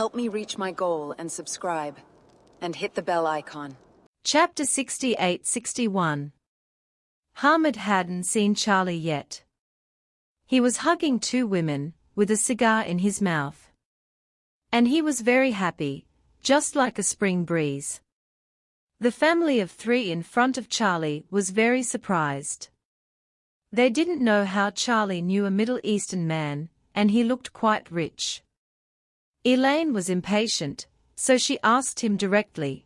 Help me reach my goal and subscribe. And hit the bell icon. Chapter 68-61. Hamid hadn't seen Charlie yet. He was hugging two women, with a cigar in his mouth. And he was very happy, just like a spring breeze. The family of three in front of Charlie was very surprised. They didn't know how Charlie knew a Middle Eastern man, and he looked quite rich. Elaine was impatient, so she asked him directly.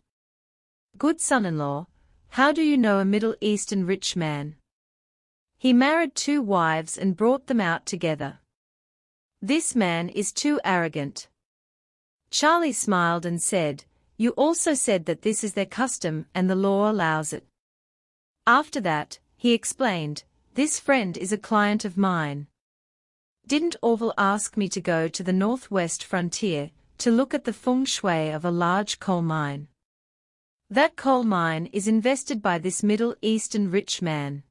"Good son-in-law, how do you know a Middle Eastern rich man? He married two wives and brought them out together. This man is too arrogant." Charlie smiled and said, "You also said that this is their custom and the law allows it." After that, he explained, "This friend is a client of mine. Didn't Orville ask me to go to the northwest frontier to look at the feng shui of a large coal mine? That coal mine is invested by this Middle Eastern rich man."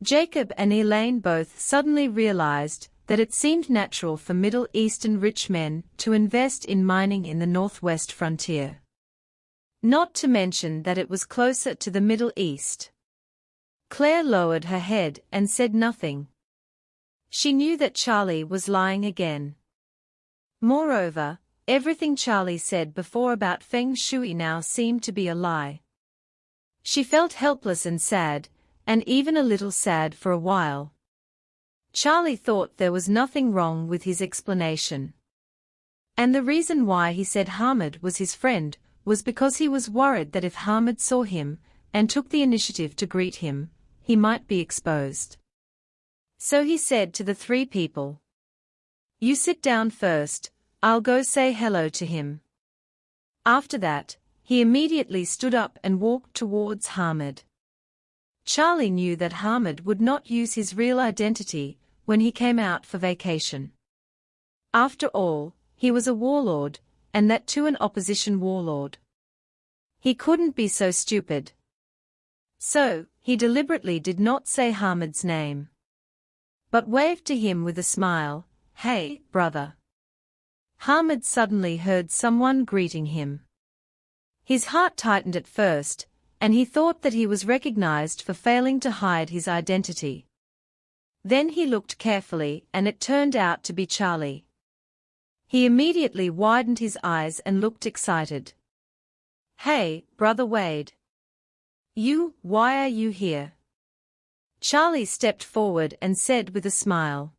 Jacob and Elaine both suddenly realized that it seemed natural for Middle Eastern rich men to invest in mining in the northwest frontier. Not to mention that it was closer to the Middle East. Claire lowered her head and said nothing. She knew that Charlie was lying again. Moreover, everything Charlie said before about feng shui now seemed to be a lie. She felt helpless and sad, and even a little sad for a while. Charlie thought there was nothing wrong with his explanation. And the reason why he said Hamid was his friend was because he was worried that if Hamid saw him and took the initiative to greet him, he might be exposed. So he said to the three people, "You sit down first, I'll go say hello to him." After that, he immediately stood up and walked towards Hamid. Charlie knew that Hamid would not use his real identity when he came out for vacation. After all, he was a warlord, and that too an opposition warlord. He couldn't be so stupid. So, he deliberately did not say Hamid's name, but waved to him with a smile, "Hey, brother." Hamid suddenly heard someone greeting him. His heart tightened at first, and he thought that he was recognized for failing to hide his identity. Then he looked carefully and it turned out to be Charlie. He immediately widened his eyes and looked excited. "Hey, Brother Wade. Why are you here?" Charlie stepped forward and said with a smile,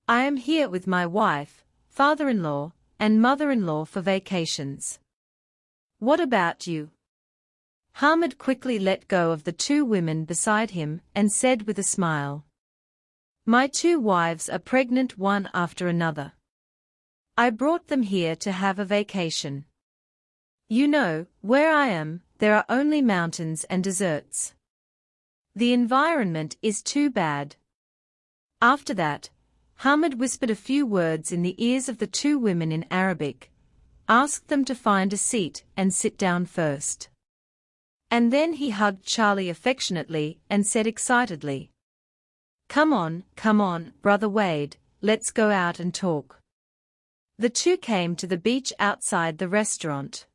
"I am here with my wife, father-in-law, and mother-in-law for vacations. What about you?" Hamid quickly let go of the two women beside him and said with a smile, "My two wives are pregnant one after another. I brought them here to have a vacation. You know, where I am, there are only mountains and deserts. The environment is too bad." After that, Hamid whispered a few words in the ears of the two women in Arabic, asked them to find a seat and sit down first. And then he hugged Charlie affectionately and said excitedly, come on, Brother Wade, let's go out and talk." The two came to the beach outside the restaurant.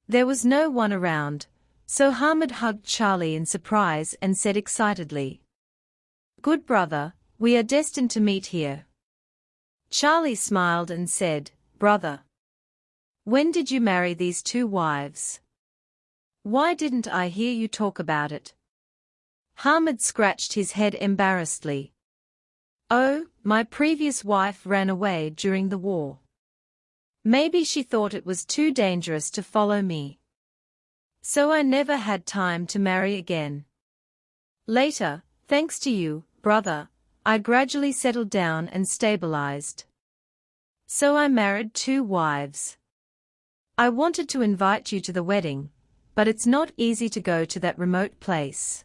There was no one around, so Hamid hugged Charlie in surprise and said excitedly, "Good brother, we are destined to meet here." Charlie smiled and said, "Brother, when did you marry these two wives? Why didn't I hear you talk about it?" Hamid scratched his head embarrassedly. "Oh, my previous wife ran away during the war. Maybe she thought it was too dangerous to follow me. So I never had time to marry again. Later, thanks to you, brother, I gradually settled down and stabilized. So I married two wives. I wanted to invite you to the wedding, but it's not easy to go to that remote place.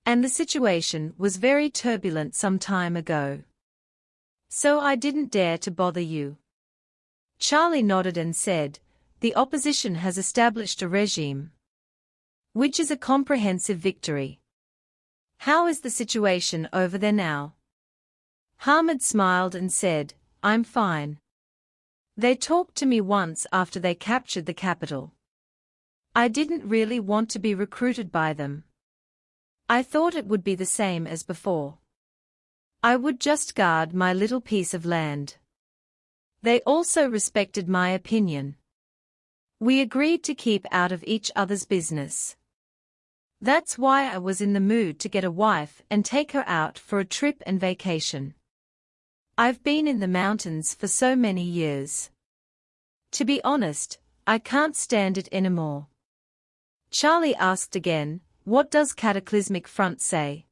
And the situation was very turbulent some time ago. So I didn't dare to bother you." Charlie nodded and said, "The opposition has established a regime, which is a comprehensive victory. How is the situation over there now?" Hamid smiled and said, "I'm fine. They talked to me once after they captured the capital. I didn't really want to be recruited by them. I thought it would be the same as before. I would just guard my little piece of land. They also respected my opinion. We agreed to keep out of each other's business. That's why I was in the mood to get a wife and take her out for a trip and vacation. I've been in the mountains for so many years. To be honest, I can't stand it anymore. Charlie asked again, what does Cataclysmic Front say?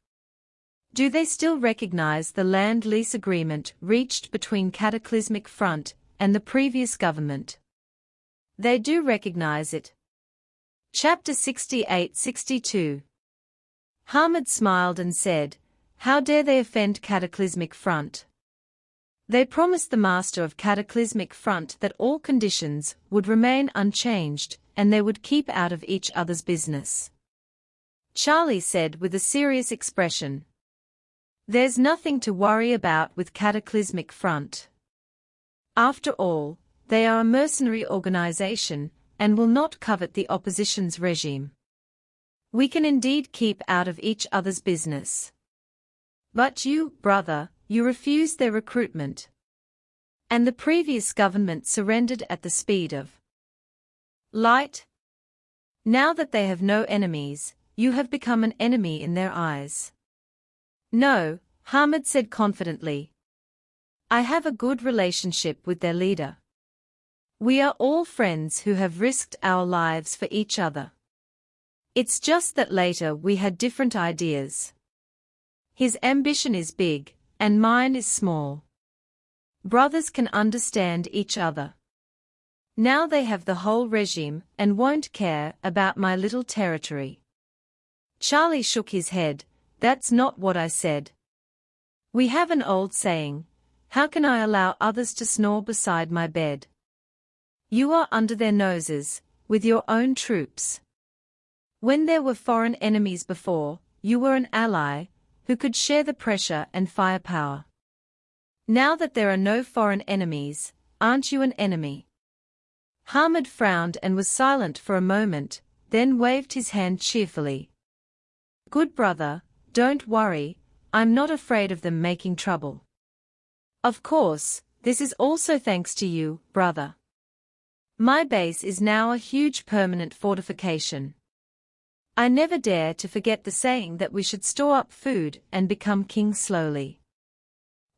Do they still recognize the land lease agreement reached between Cataclysmic Front and the previous government? They do recognize it. Chapter 68-62. Hamid smiled and said, how dare they offend Cataclysmic Front? They promised the master of Cataclysmic Front that all conditions would remain unchanged and they would keep out of each other's business. Charlie said with a serious expression. There's nothing to worry about with Cataclysmic Front. After all, they are a mercenary organization and will not covet the opposition's regime. We can indeed keep out of each other's business. But you, brother, you refused their recruitment. And the previous government surrendered at the speed of light. Now that they have no enemies, you have become an enemy in their eyes. No, Hamid said confidently. I have a good relationship with their leader. We are all friends who have risked our lives for each other. It's just that later we had different ideas. His ambition is big, and mine is small. Brothers can understand each other. Now they have the whole regime and won't care about my little territory. Charlie shook his head. That's not what I said. We have an old saying, how can I allow others to snore beside my bed? You are under their noses, with your own troops. When there were foreign enemies before, you were an ally, who could share the pressure and firepower. Now that there are no foreign enemies, aren't you an enemy? Hamid frowned and was silent for a moment, then waved his hand cheerfully. Good brother, don't worry, I'm not afraid of them making trouble. Of course, this is also thanks to you, brother. My base is now a huge permanent fortification. I never dare to forget the saying that we should store up food and become king slowly.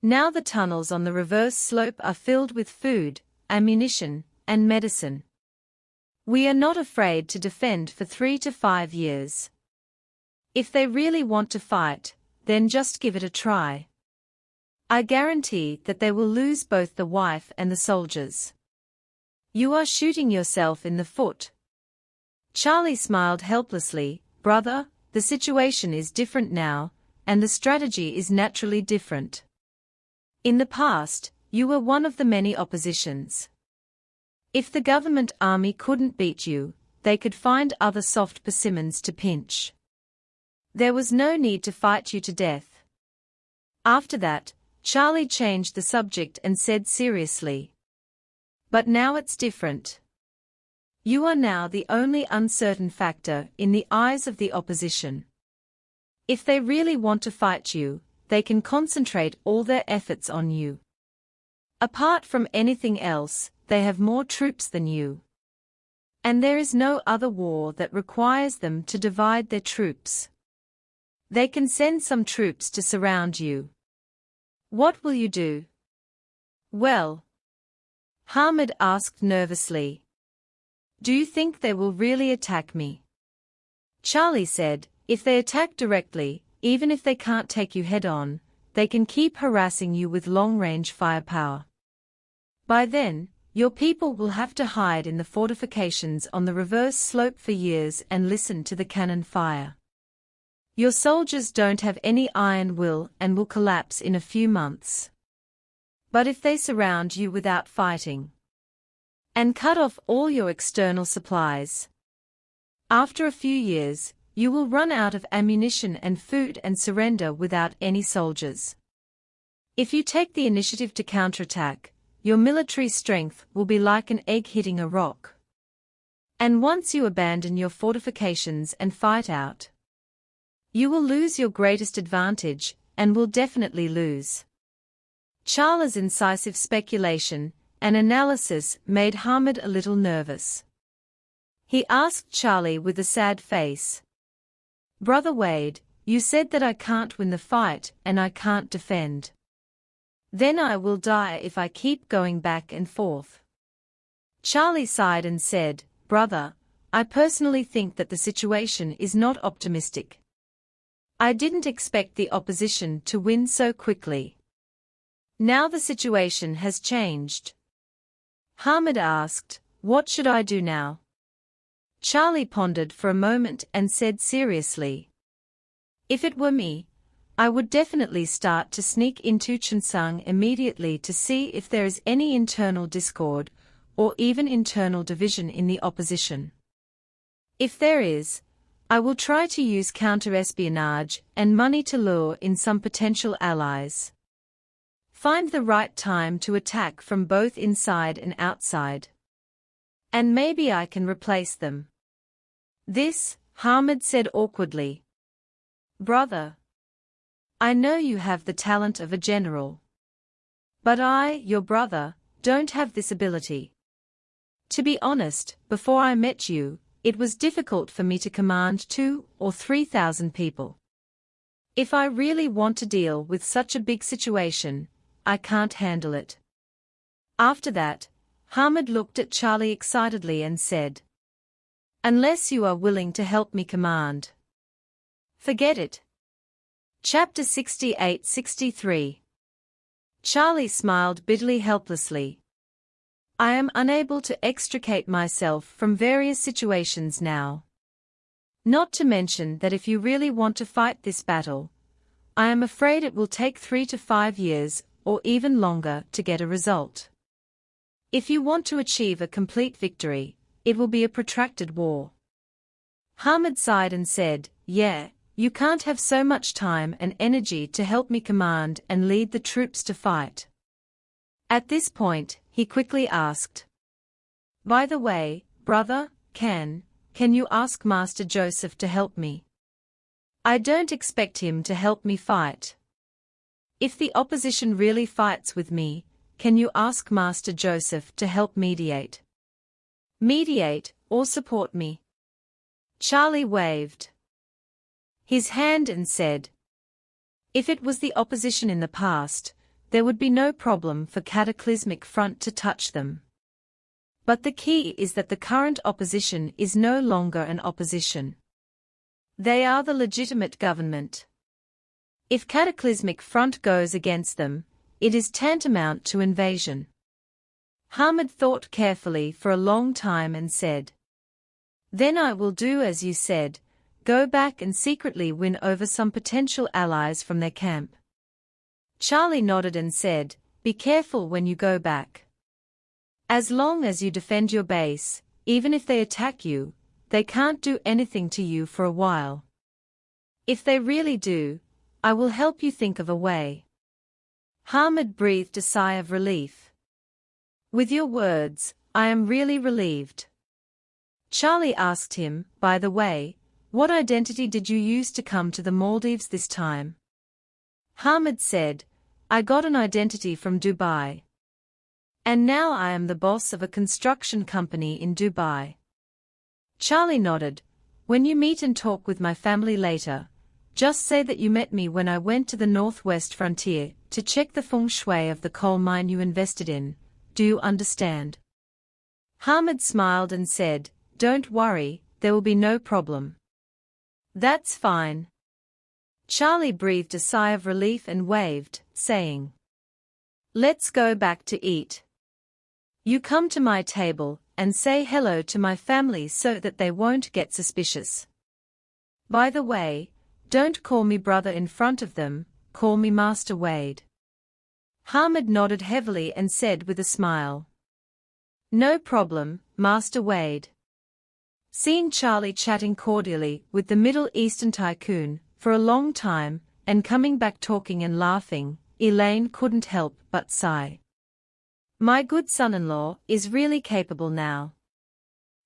Now the tunnels on the reverse slope are filled with food, ammunition, and medicine. We are not afraid to defend for 3 to 5 years. If they really want to fight, then just give it a try. I guarantee that they will lose both the wife and the soldiers. You are shooting yourself in the foot. Charlie smiled helplessly. Brother, the situation is different now, and the strategy is naturally different. In the past, you were one of the many oppositions. If the government army couldn't beat you, they could find other soft persimmons to pinch. There was no need to fight you to death. After that, Charlie changed the subject and said seriously. But now it's different. You are now the only uncertain factor in the eyes of the opposition. If they really want to fight you, they can concentrate all their efforts on you. Apart from anything else, they have more troops than you. And there is no other war that requires them to divide their troops. They can send some troops to surround you. What will you do? Well, Hamid asked nervously. Do you think they will really attack me? Charlie said, if they attack directly, even if they can't take you head-on, they can keep harassing you with long-range firepower. By then, your people will have to hide in the fortifications on the reverse slope for years and listen to the cannon fire. Your soldiers don't have any iron will and will collapse in a few months. But if they surround you without fighting, and cut off all your external supplies, after a few years, you will run out of ammunition and food and surrender without any soldiers. If you take the initiative to counterattack, your military strength will be like an egg hitting a rock. And once you abandon your fortifications and fight out, you will lose your greatest advantage, and will definitely lose. Charlie's incisive speculation and analysis made Hamid a little nervous. He asked Charlie with a sad face, "Brother Wade, you said that I can't win the fight and I can't defend. Then I will die if I keep going back and forth." Charlie sighed and said, "Brother, I personally think that the situation is not optimistic. I didn't expect the opposition to win so quickly. Now the situation has changed." Hamid asked, "What should I do now?" Charlie pondered for a moment and said seriously, "If it were me, I would definitely start to sneak into Cheongsang immediately to see if there is any internal discord or even internal division in the opposition. If there is, I will try to use counter-espionage and money to lure in some potential allies. Find the right time to attack from both inside and outside. And maybe I can replace them." This, Hamid said awkwardly. "Brother, I know you have the talent of a general. But I, your brother, don't have this ability. To be honest, before I met you, it was difficult for me to command 2,000 or 3,000 people. If I really want to deal with such a big situation, I can't handle it." After that, Hamid looked at Charlie excitedly and said, "Unless you are willing to help me command, forget it." Chapter 68-63. Charlie smiled bitterly helplessly. "I am unable to extricate myself from various situations now. Not to mention that if you really want to fight this battle, I am afraid it will take 3 to 5 years, or even longer, to get a result. If you want to achieve a complete victory, it will be a protracted war." Hamid sighed and said, "Yeah, you can't have so much time and energy to help me command and lead the troops to fight." At this point, he quickly asked, "By the way, brother, can you ask Master Joseph to help me? I don't expect him to help me fight. If the opposition really fights with me, can you ask Master Joseph to help mediate? Mediate, or support me?" Charlie waved his hand and said, "If it was the opposition in the past, there would be no problem for Cataclysmic Front to touch them. But the key is that the current opposition is no longer an opposition. They are the legitimate government. If Cataclysmic Front goes against them, it is tantamount to invasion." Hamid thought carefully for a long time and said, "Then I will do as you said, go back and secretly win over some potential allies from their camp." Charlie nodded and said, "Be careful when you go back. As long as you defend your base, even if they attack you, they can't do anything to you for a while. If they really do, I will help you think of a way." Hamid breathed a sigh of relief. "With your words, I am really relieved." Charlie asked him, "By the way, what identity did you use to come to the Maldives this time?" Hamid said, "I got an identity from Dubai. And now I am the boss of a construction company in Dubai." Charlie nodded. "When you meet and talk with my family later, just say that you met me when I went to the northwest frontier to check the feng shui of the coal mine you invested in. Do you understand?" Hamid smiled and said, "Don't worry, there will be no problem." "That's fine." Charlie breathed a sigh of relief and waved, saying, "Let's go back to eat. You come to my table and say hello to my family so that they won't get suspicious. By the way, don't call me brother in front of them, call me Master Wade." Hamid nodded heavily and said with a smile, "No problem, Master Wade." Seeing Charlie chatting cordially with the Middle Eastern tycoon for a long time, and coming back talking and laughing, Elaine couldn't help but sigh. My good son-in-law is really capable now.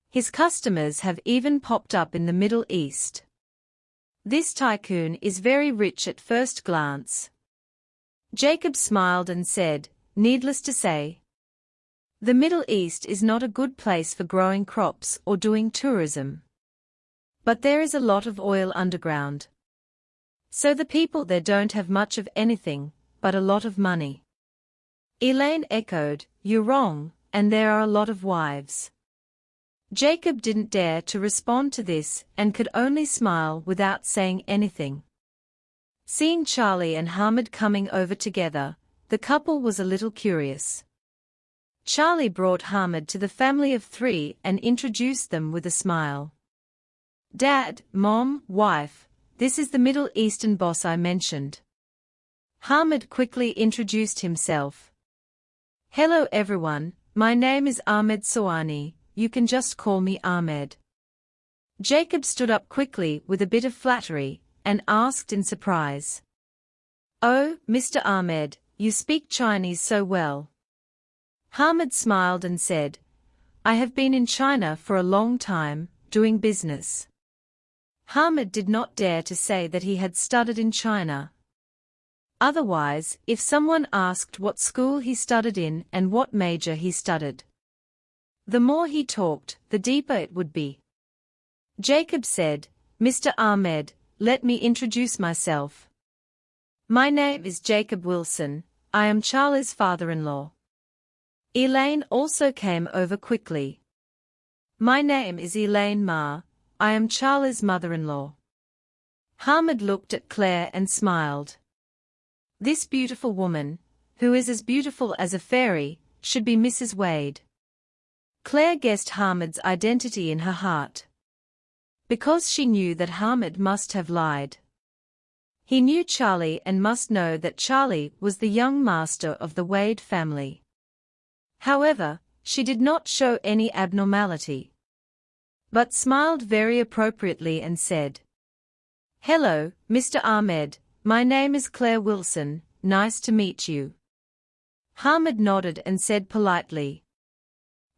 His customers have even popped up in the Middle East. This tycoon is very rich at first glance. Jacob smiled and said, needless to say, the Middle East is not a good place for growing crops or doing tourism. But there is a lot of oil underground. So the people there don't have much of anything, but a lot of money. Elaine echoed, you're wrong, and there are a lot of wives. Jacob didn't dare to respond to this and could only smile without saying anything. Seeing Charlie and Hamid coming over together, the couple was a little curious. Charlie brought Hamid to the family of 3 and introduced them with a smile. Dad, Mom, wife, this is the Middle Eastern boss I mentioned. Hamid quickly introduced himself. Hello everyone, my name is Ahmed Sawani, you can just call me Ahmed. Jacob stood up quickly with a bit of flattery, and asked in surprise. Oh, Mr. Ahmed, you speak Chinese so well. Hamid smiled and said, I have been in China for a long time, doing business. Hamid did not dare to say that he had studied in China. Otherwise, if someone asked what school he studied in and what major he studied, the more he talked, the deeper it would be. Jacob said, Mr. Ahmed, let me introduce myself. My name is Jacob Wilson, I am Charlie's father-in-law. Elaine also came over quickly. My name is Elaine Ma, I am Charlie's mother-in-law. Hamid looked at Claire and smiled. This beautiful woman, who is as beautiful as a fairy, should be Mrs. Wade. Claire guessed Hamid's identity in her heart. Because she knew that Hamid must have lied. He knew Charlie and must know that Charlie was the young master of the Wade family. However, she did not show any abnormality, but smiled very appropriately and said, Hello, Mr. Ahmed, my name is Claire Wilson, nice to meet you. Hamid nodded and said politely,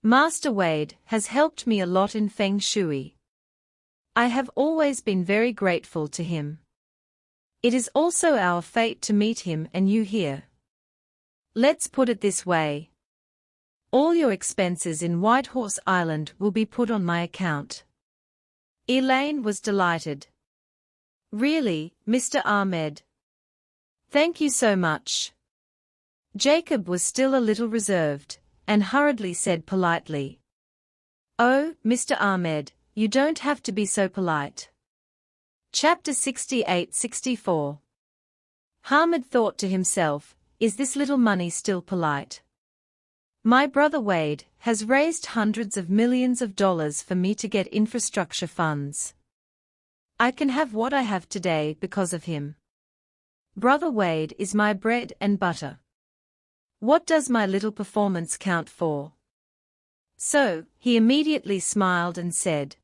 Master Wade has helped me a lot in Feng Shui. I have always been very grateful to him. It is also our fate to meet him and you here. Let's put it this way. All your expenses in Whitehorse Island will be put on my account. Elaine was delighted. Really, Mr. Ahmed? Thank you so much. Jacob was still a little reserved, and hurriedly said politely, Oh, Mr. Ahmed, you don't have to be so polite. Chapter 68-64. Hamid thought to himself, is this little money still polite? My brother Wade has raised hundreds of millions of dollars for me to get infrastructure funds. I can have what I have today because of him. Brother Wade is my bread and butter. What does my little performance count for? So, he immediately smiled and said,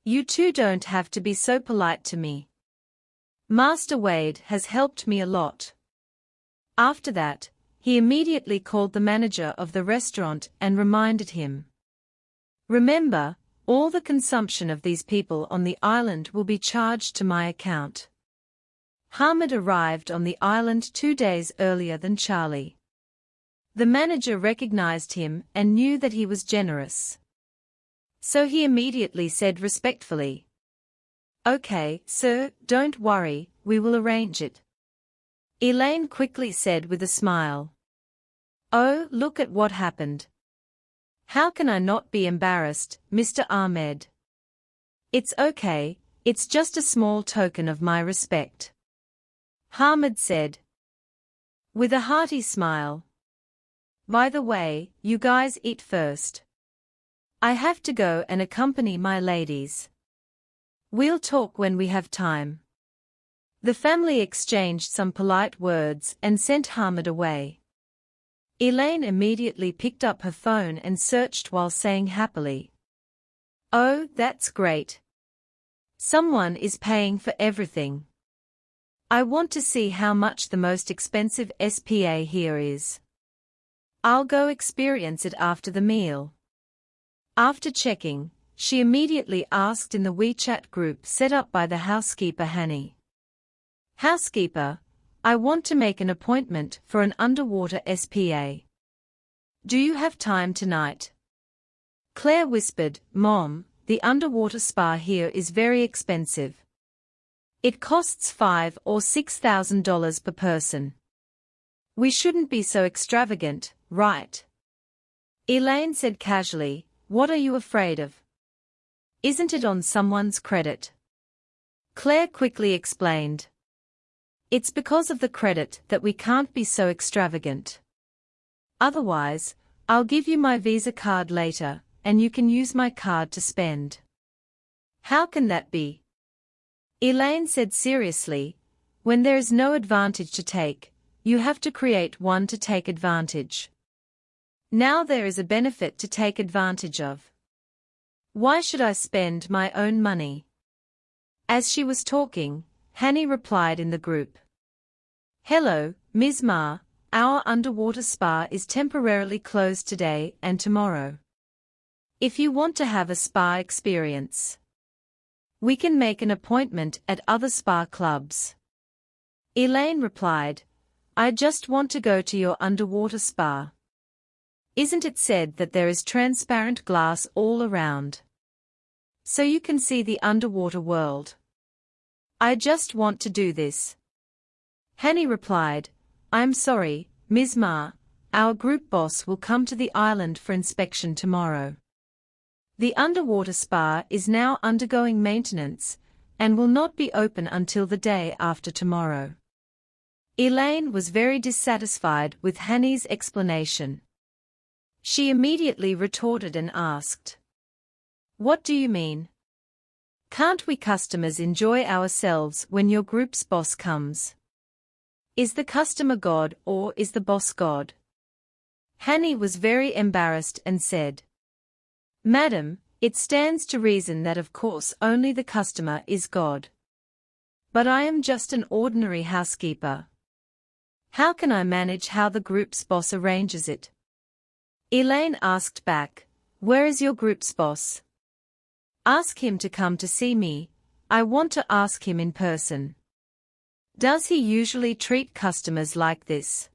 You two don't have to be so polite to me. Master Wade has helped me a lot. After that, he immediately called the manager of the restaurant and reminded him. Remember, all the consumption of these people on the island will be charged to my account. Hamid arrived on the island 2 days earlier than Charlie. The manager recognized him and knew that he was generous. So he immediately said respectfully, Okay, sir, don't worry, we will arrange it. Elaine quickly said with a smile. Oh, look at what happened. How can I not be embarrassed, Mr. Ahmed? It's okay, it's just a small token of my respect. Hamid said, with a hearty smile. By the way, you guys eat first. I have to go and accompany my ladies. We'll talk when we have time. The family exchanged some polite words and sent Hamid away. Elaine immediately picked up her phone and searched while saying happily, Oh, that's great. Someone is paying for everything. I want to see how much the most expensive SPA here is. I'll go experience it after the meal. After checking, she immediately asked in the WeChat group set up by the housekeeper Hanny. Housekeeper, I want to make an appointment for an underwater SPA. Do you have time tonight? Claire whispered, Mom, the underwater spa here is very expensive. It costs $5,000 or $6,000 per person. We shouldn't be so extravagant, right? Elaine said casually, what are you afraid of? Isn't it on someone's credit? Claire quickly explained. It's because of the credit that we can't be so extravagant. Otherwise, I'll give you my Visa card later, and you can use my card to spend. How can that be? Elaine said seriously, when there is no advantage to take, you have to create one to take advantage. Now there is a benefit to take advantage of. Why should I spend my own money? As she was talking, Hanny replied in the group. Hello, Ms. Ma, our underwater spa is temporarily closed today and tomorrow. If you want to have a spa experience, we can make an appointment at other spa clubs. Elaine replied, I just want to go to your underwater spa. Isn't it said that there is transparent glass all around? So you can see the underwater world. I just want to do this. Hanny replied, I'm sorry, Ms. Ma, our group boss will come to the island for inspection tomorrow. The underwater spa is now undergoing maintenance, and will not be open until the day after tomorrow. Elaine was very dissatisfied with Hanny's explanation. She immediately retorted and asked, What do you mean? Can't we customers enjoy ourselves when your group's boss comes? Is the customer God or is the boss God? Hanny was very embarrassed and said, Madam, it stands to reason that of course only the customer is God. But I am just an ordinary housekeeper. How can I manage how the group's boss arranges it? Elaine asked back, Where is your group's boss? Ask him to come to see me, I want to ask him in person. Does he usually treat customers like this?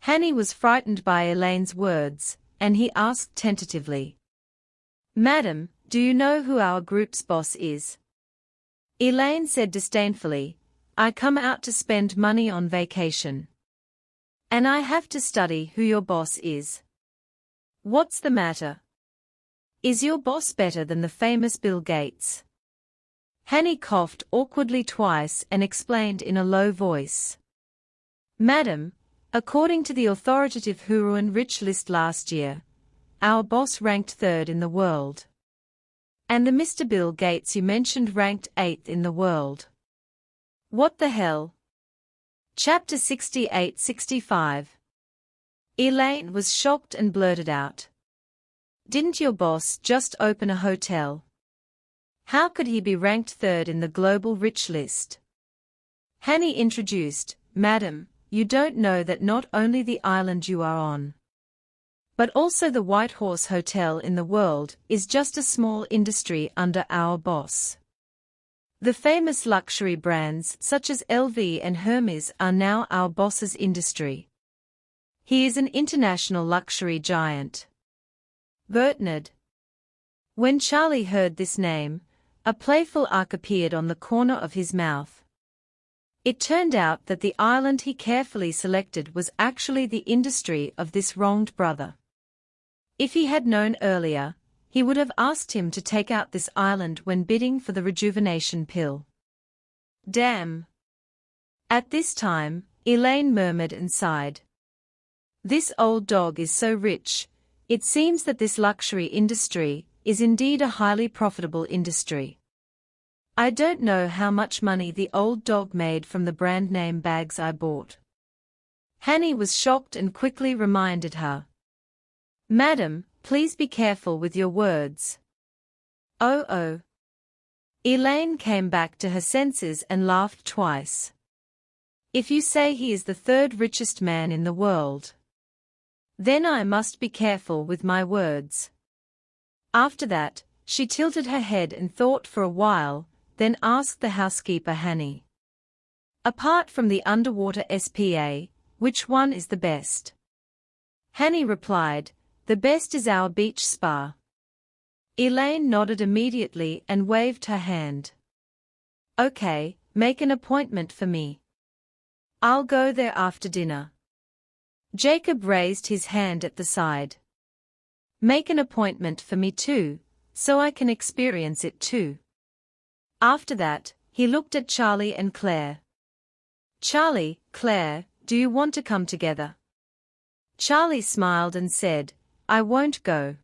Hanny was frightened by Elaine's words, and he asked tentatively. Madam, do you know who our group's boss is? Elaine said disdainfully, I come out to spend money on vacation. And I have to study who your boss is. What's the matter? Is your boss better than the famous Bill Gates? Hanny coughed awkwardly twice and explained in a low voice. Madam, according to the authoritative Hurun Rich list last year, our boss ranked 3rd in the world. And the Mr. Bill Gates you mentioned ranked 8th in the world. What the hell? Chapter 68-65. Elaine was shocked and blurted out. Didn't your boss just open a hotel? How could he be ranked 3rd in the global rich list? Hanny introduced, Madam, you don't know that not only the island you are on, but also the White Horse Hotel in the world is just a small industry under our boss. The famous luxury brands such as LV and Hermes are now our boss's industry. He is an international luxury giant. Bernard. When Charlie heard this name, a playful arc appeared on the corner of his mouth. It turned out that the island he carefully selected was actually the industry of this wronged brother. If he had known earlier, he would have asked him to take out this island when bidding for the rejuvenation pill. Damn. At this time, Elaine murmured and sighed. This old dog is so rich. It seems that this luxury industry is indeed a highly profitable industry. I don't know how much money the old dog made from the brand name bags I bought. Hanny was shocked and quickly reminded her. Madam, please be careful with your words. Oh. Elaine came back to her senses and laughed twice. If you say he is the 3rd richest man in the world, Then I must be careful with my words. After that, she tilted her head and thought for a while, then asked the housekeeper Hanny. Apart from the underwater SPA, which one is the best? Hanny replied, the best is our beach spa. Elaine nodded immediately and waved her hand. Okay, make an appointment for me. I'll go there after dinner. Jacob raised his hand at the side. Make an appointment for me too, so I can experience it too. After that, he looked at Charlie and Claire. Charlie, Claire, do you want to come together? Charlie smiled and said, I won't go.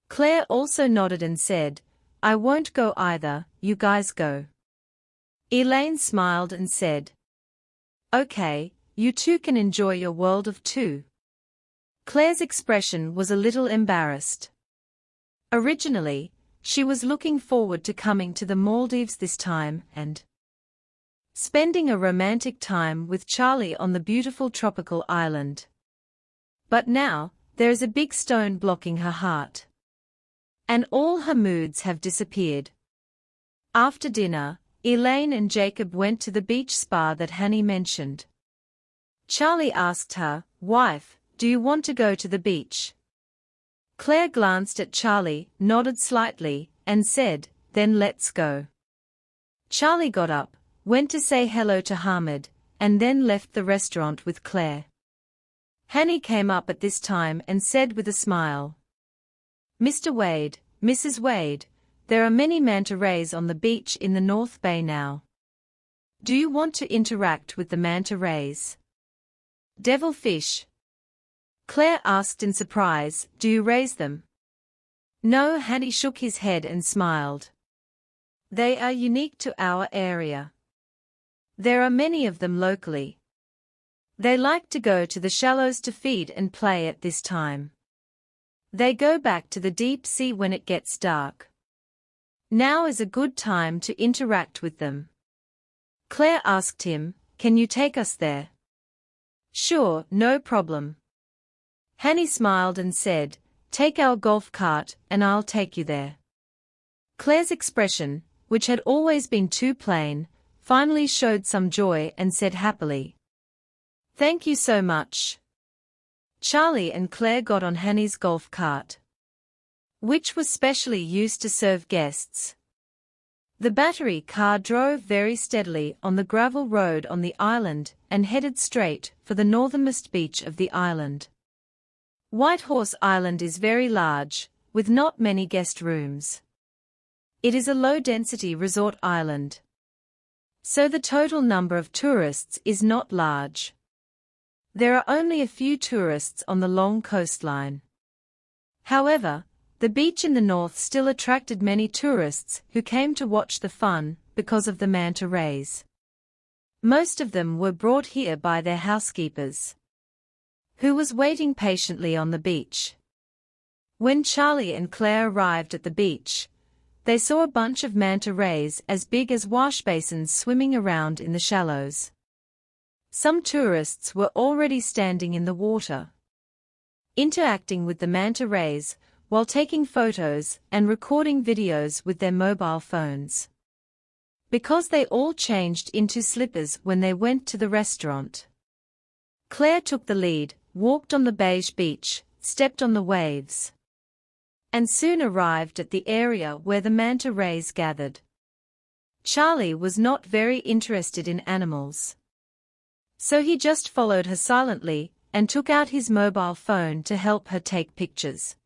Claire also nodded and said, I won't go either, you guys go. Elaine smiled and said, Okay, you two can enjoy your world of two. Claire's expression was a little embarrassed. Originally, she was looking forward to coming to the Maldives this time and spending a romantic time with Charlie on the beautiful tropical island. But now, there is a big stone blocking her heart. And all her moods have disappeared. After dinner, Elaine and Jacob went to the beach spa that Hanny mentioned. Charlie asked her, Wife, do you want to go to the beach? Claire glanced at Charlie, nodded slightly, and said, Then let's go. Charlie got up, went to say hello to Hamid, and then left the restaurant with Claire. Hanny came up at this time and said with a smile, Mr. Wade, Mrs. Wade, there are many manta rays on the beach in the North Bay now. Do you want to interact with the manta rays? Devilfish? Claire asked in surprise, Do you raise them? No, Hanny shook his head and smiled. They are unique to our area. There are many of them locally. They like to go to the shallows to feed and play at this time. They go back to the deep sea when it gets dark. Now is a good time to interact with them. Claire asked him, Can you take us there? Sure, no problem. Hanny smiled and said, Take our golf cart and I'll take you there. Claire's expression, which had always been too plain, finally showed some joy and said happily, Thank you so much. Charlie and Claire got on Hanny's golf cart, which was specially used to serve guests. The battery car drove very steadily on the gravel road on the island and headed straight for the northernmost beach of the island. Whitehorse Island is very large, with not many guest rooms. It is a low-density resort island, so the total number of tourists is not large. There are only a few tourists on the long coastline. However, the beach in the north still attracted many tourists who came to watch the fun because of the manta rays. Most of them were brought here by their housekeepers, who was waiting patiently on the beach. When Charlie and Claire arrived at the beach, they saw a bunch of manta rays as big as wash basins swimming around in the shallows. Some tourists were already standing in the water, interacting with the manta rays while taking photos and recording videos with their mobile phones. Because they all changed into slippers when they went to the restaurant, Claire took the lead, walked on the beige beach, stepped on the waves, and soon arrived at the area where the manta rays gathered. Charlie was not very interested in animals, so he just followed her silently and took out his mobile phone to help her take pictures.